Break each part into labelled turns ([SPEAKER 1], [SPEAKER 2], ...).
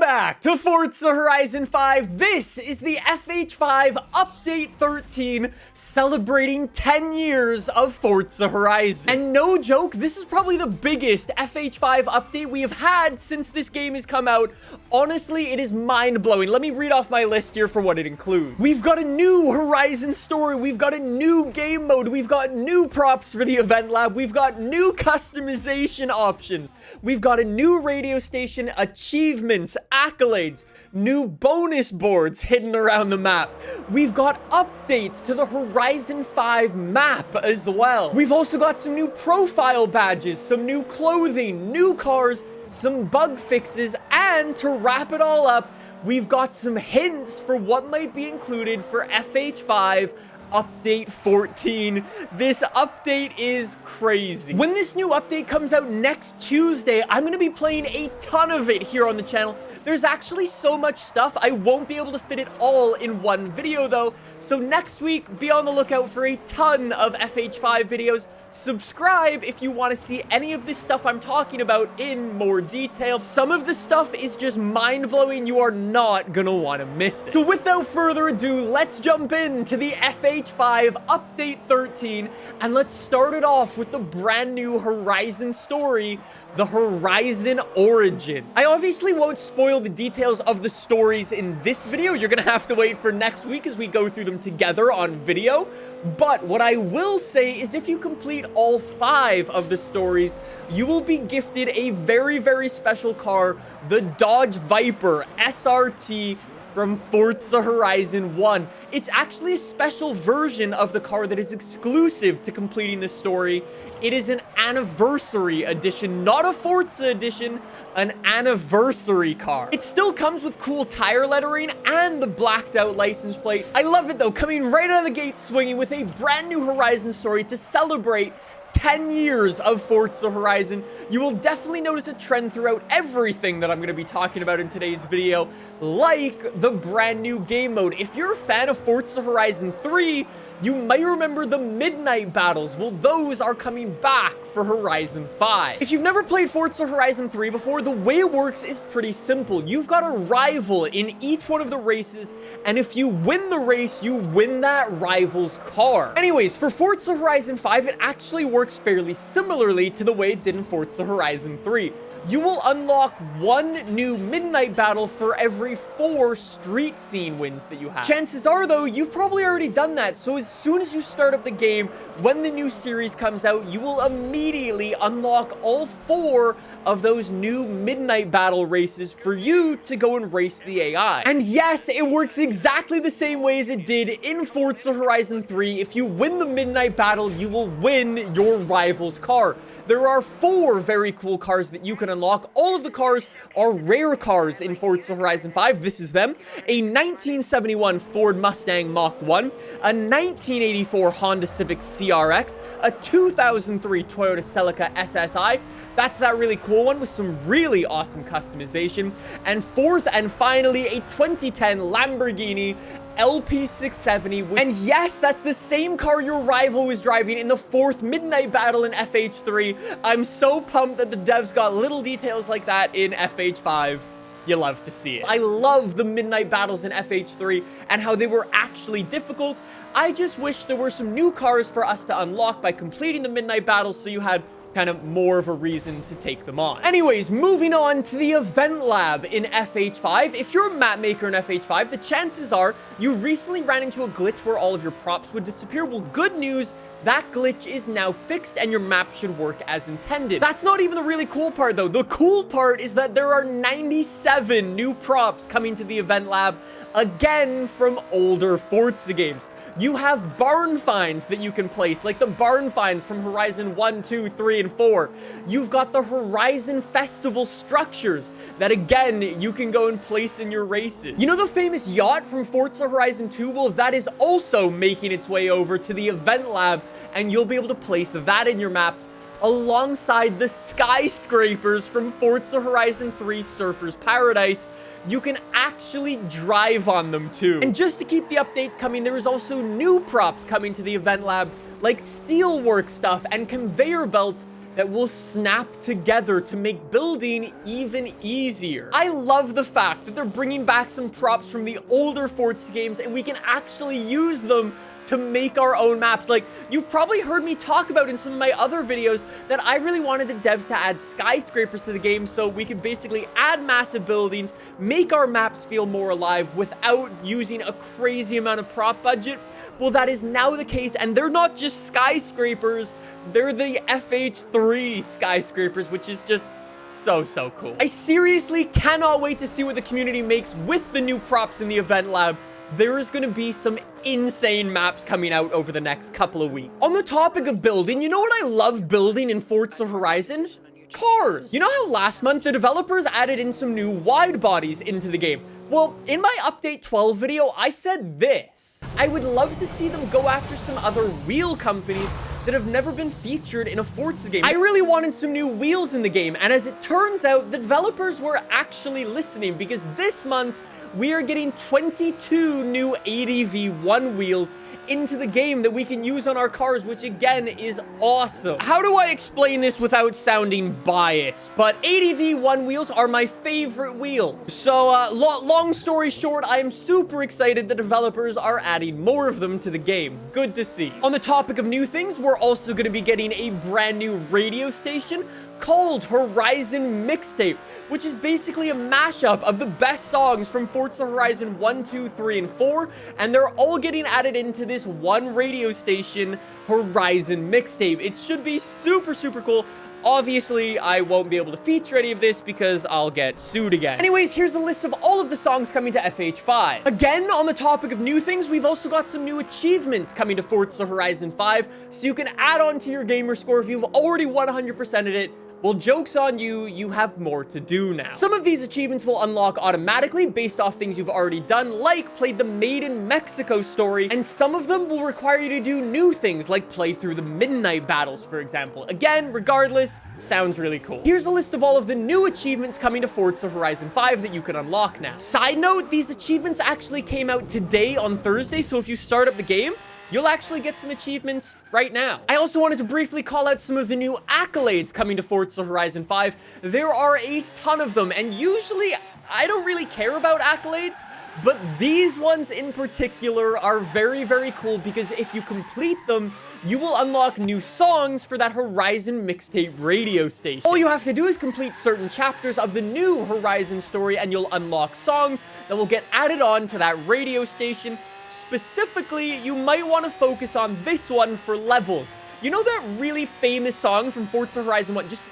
[SPEAKER 1] back to Forza Horizon 5. This is the FH5 Update 13, celebrating 10 years of Forza Horizon. And no joke, this is probably the biggest FH5 update we have had since this game has come out. Honestly, it is mind-blowing. Let me read off my list here for what it includes. We've got a new Horizon story. We've got a new game mode. We've got new props for the event lab. We've got new customization options. We've got a new radio station, achievements, accolades, new bonus boards hidden around the map. We've got updates to the Horizon 5 map as well. We've also got some new profile badges, some new clothing, new cars, some bug fixes, and to wrap it all up, we've got some hints for what might be included for FH5 Update 14. This update is crazy. When this new update comes out next Tuesday, I'm going to be playing a ton of it here on the channel. There's actually so much stuff, I won't be able to fit it all in one video though. So next week, be on the lookout for a ton of FH5 videos. Subscribe if you want to see any of this stuff I'm talking about in more detail. Some of the stuff is just mind-blowing. You are not gonna want to miss it. So without further ado, let's jump into the FH5 Update 13, and let's start it off with the brand new Horizon story, the Horizon Origin. I obviously won't spoil the details of the stories in this video. You're gonna have to wait for next week as we go through them together on video. But what I will say is if you complete all 5 of the stories, you will be gifted a very, very special car, the Dodge Viper SRT from Forza Horizon 1. It's actually a special version of the car that is exclusive to completing the story. It is an anniversary edition, not a Forza edition, an anniversary car. It still comes with cool tire lettering and the blacked out license plate. I love it though, coming right out of the gate swinging with a brand new Horizon story to celebrate 10 years of Forza Horizon. You will definitely notice a trend throughout everything that I'm going to be talking about in today's video, like the brand new game mode. If you're a fan of Forza Horizon 3, you might remember the midnight battles. Well, those are coming back for Horizon 5. If you've never played Forza Horizon 3 before, the way it works is pretty simple. You've got a rival in each one of the races, and if you win the race, you win that rival's car. Anyways, for Forza Horizon 5, it actually works fairly similarly to the way it did in Forza Horizon 3. You will unlock 1 new midnight battle for every 4 street scene wins that you have. Chances are though, you've probably already done that, so as soon as you start up the game, when the new series comes out, you will immediately unlock all 4 of those new midnight battle races for you to go and race the AI. And yes, it works exactly the same way as it did in Forza Horizon 3. If you win the midnight battle, you will win your rival's car. There are 4 very cool cars that you can unlock. All of the cars are rare cars in Forza Horizon 5. This is them. A 1971 Ford Mustang Mach 1, a 1984 Honda Civic CRX, a 2003 Toyota Celica SSI. That's that really cool one with some really awesome customization. And fourth and finally, a 2010 Lamborghini LP670. And yes, that's the same car your rival was driving in the 4th midnight battle in FH3. I'm so pumped that the devs got little details like that in FH5. You love to see it. I love the midnight battles in FH3 and how they were actually difficult. I just wish there were some new cars for us to unlock by completing the midnight battles so you had kind of more of a reason to take them on. Anyways, moving on to the event lab in FH5. If you're a map maker in FH5, the chances are you recently ran into a glitch where all of your props would disappear. Well, good news, that glitch is now fixed and your map should work as intended. That's not even the really cool part though. The cool part is that there are 97 new props coming to the event lab, again from older Forza games. You have barn finds that you can place, like the barn finds from Horizon 1, 2, 3, and 4. You've got the Horizon Festival structures that, again, you can go and place in your races. You know the famous yacht from Forza Horizon 2? Well, that is also making its way over to the event lab, and you'll be able to place that in your maps alongside the skyscrapers from Forza Horizon 3 Surfer's Paradise. You can actually drive on them too. And just to keep the updates coming, there is also new props coming to the event lab, like steelwork stuff and conveyor belts that will snap together to make building even easier. I love the fact that they're bringing back some props from the older Forza games and we can actually use them to make our own maps. Like, you've probably heard me talk about in some of my other videos that I really wanted the devs to add skyscrapers to the game so we could basically add massive buildings, make our maps feel more alive without using a crazy amount of prop budget. Well, that is now the case, and they're not just skyscrapers, they're the FH3 skyscrapers, which is just so cool. I seriously cannot wait to see what the community makes with the new props in the event lab. There is going to be some insane maps coming out over the next couple of weeks. On the topic of building, you know what I love building in Forza Horizon? Cars. You know how last month the developers added in some new wide bodies into the game? Well, in my update 12 video, I said this. I would love to see them go after some other wheel companies that have never been featured in a Forza game. I really wanted some new wheels in the game, and as it turns out, the developers were actually listening, because this month, we are getting 22 new ADV1 wheels into the game that we can use on our cars, which again is awesome. How do I explain this without sounding biased? But ADV1 wheels are my favorite wheels. So long story short, I am super excited the developers are adding more of them to the game. Good to see. On the topic of new things, we're also going to be getting a brand new radio station called Horizon Mixtape, which is basically a mashup of the best songs from Forza Horizon 1, 2, 3, and 4, and they're all getting added into this one radio station, Horizon Mixtape. It should be super cool. Obviously, I won't be able to feature any of this because I'll get sued again. Anyways, here's a list of all of the songs coming to FH5. Again, on the topic of new things, we've also got some new achievements coming to Forza Horizon 5, so you can add on to your gamer score if you've already 100%ed it. Well, joke's on you, you have more to do now. Some of these achievements will unlock automatically based off things you've already done, like played the Made in Mexico story, and some of them will require you to do new things, like play through the Midnight Battles, for example. Again, regardless, sounds really cool. Here's a list of all of the new achievements coming to Forza Horizon 5 that you can unlock now. Side note, these achievements actually came out today on Thursday, so if you start up the game, you'll actually get some achievements right now. I also wanted to briefly call out some of the new accolades coming to Forza Horizon 5. There are a ton of them, and usually I don't really care about accolades, but these ones in particular are very cool because if you complete them, you will unlock new songs for that Horizon Mixtape radio station. All you have to do is complete certain chapters of the new Horizon story and you'll unlock songs that will get added on to that radio station. Specifically, you might want to focus on this one for levels. You know that really famous song from Forza Horizon 1? Just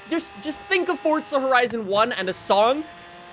[SPEAKER 1] think of Forza Horizon 1 and a song.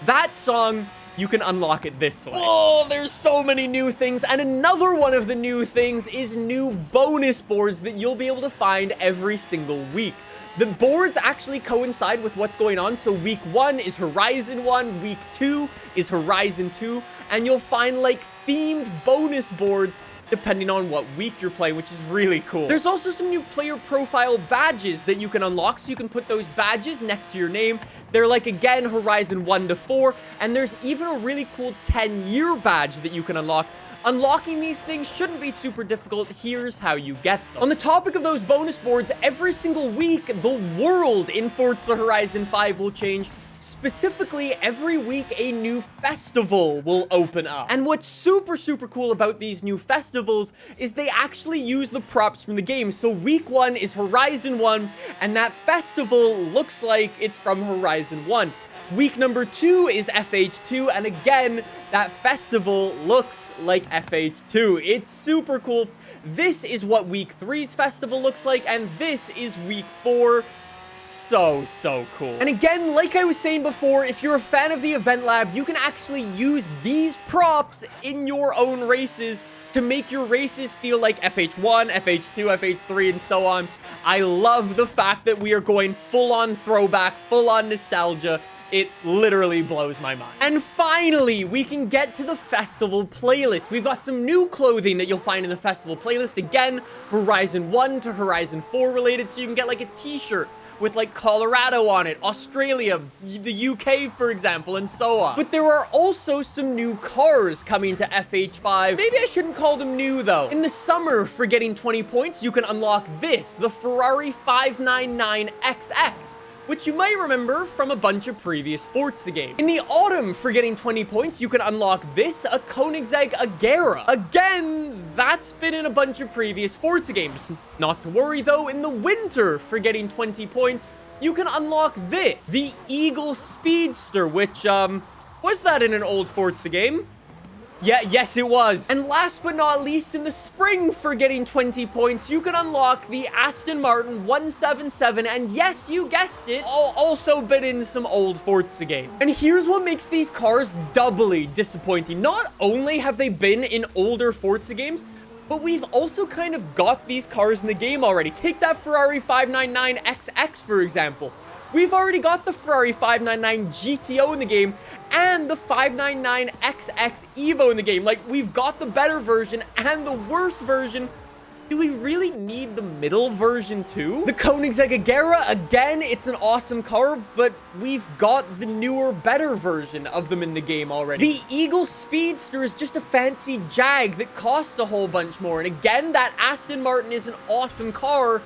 [SPEAKER 1] That song, you can unlock it this way. Oh, there's so many new things. And another one of the new things is new bonus boards that you'll be able to find every single week. The boards actually coincide with what's going on. So week 1 is Horizon 1, week 2 is Horizon 2, and you'll find like themed bonus boards depending on what week you're playing, which is really cool. There's also some new player profile badges that you can unlock, so you can put those badges next to your name. They're like, again, Horizon 1 to 4, and there's even a really cool 10-year badge that you can unlock. Unlocking these things shouldn't be super difficult. Here's how you get them. On the topic of those bonus boards, every single week, the world in Forza Horizon 5 will change. Specifically, every week a new festival will open up. And what's super cool about these new festivals is they actually use the props from the game. So week 1 is Horizon 1, and that festival looks like it's from Horizon 1. Week number 2 is FH2, and again, that festival looks like FH2. It's super cool. This is what week 3's festival looks like, and this is week 4. So cool. And again, like I was saying before, if you're a fan of the event lab, you can actually use these props in your own races to make your races feel like FH1, FH2, FH3, and so on. I love the fact that we are going full-on throwback, full-on nostalgia. It literally blows my mind. And finally, we can get to the festival playlist. We've got some new clothing that you'll find in the festival playlist. Again, Horizon 1 to Horizon 4 related, so you can get like a t-shirt, with like Colorado on it, Australia, the UK, for example, and so on. But there are also some new cars coming to FH5. Maybe I shouldn't call them new though. In the summer, for getting 20 points, you can unlock this, the Ferrari 599XX, which you might remember from a bunch of previous Forza games. In the autumn, for getting 20 points, you can unlock this, a Koenigsegg Agera. Again, that's been in a bunch of previous Forza games. Not to worry though, in the winter, for getting 20 points, you can unlock this, the Eagle Speedster, which, was that in an old Forza game? Yes, it was. And last but not least, in the spring, for getting 20 points, you can unlock the Aston Martin 177, and yes, you guessed it, also been in some old Forza games. And here's what makes these cars doubly disappointing. Not only have they been in older Forza games, but we've also kind of got these cars in the game already. Take that Ferrari 599XX, for example. We've already got the Ferrari 599 GTO in the game and the 599XX Evo in the game. Like, we've got the better version and the worse version. Do we really need the middle version too? The Koenigsegg Agera, again, it's an awesome car, but we've got the newer, better version of them in the game already. The Eagle Speedster is just a fancy Jag that costs a whole bunch more. And again, that Aston Martin is an awesome car,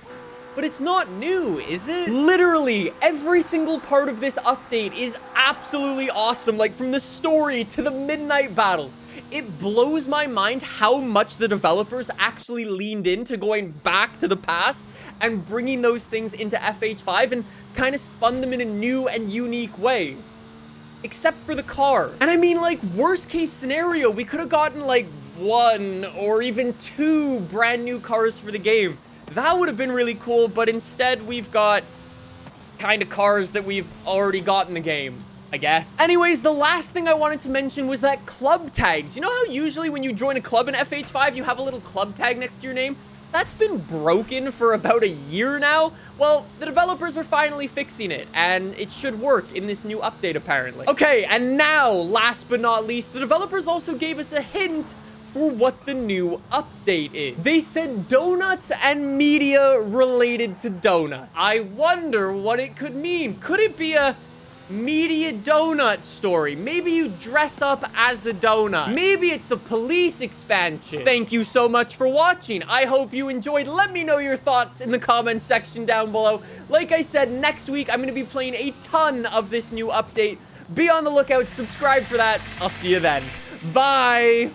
[SPEAKER 1] but it's not new, is it? Literally, every single part of this update is absolutely awesome. Like, from the story to the midnight battles. It blows my mind how much the developers actually leaned into going back to the past and bringing those things into FH5 and kind of spun them in a new and unique way. Except for the car. And I mean, like, worst case scenario, we could have gotten, like, 1 or even 2 brand new cars for the game. That would have been really cool, but instead we've got kind of cars that we've already got in the game, I guess. Anyways, the last thing I wanted to mention was that club tags. You know how usually when you join a club in FH5, you have a little club tag next to your name? That's been broken for about a year now. Well, the developers are finally fixing it, and it should work in this new update, apparently. Okay, and now, last but not least, the developers also gave us a hint for what the new update is. They said donuts and media related to donuts. I wonder what it could mean. Could it be a media donut story? Maybe you dress up as a donut. Maybe it's a police expansion. Thank you so much for watching. I hope you enjoyed. Let me know your thoughts in the comments section down below. Like I said, next week I'm going to be playing a ton of this new update. Be on the lookout. Subscribe for that. I'll see you then. Bye.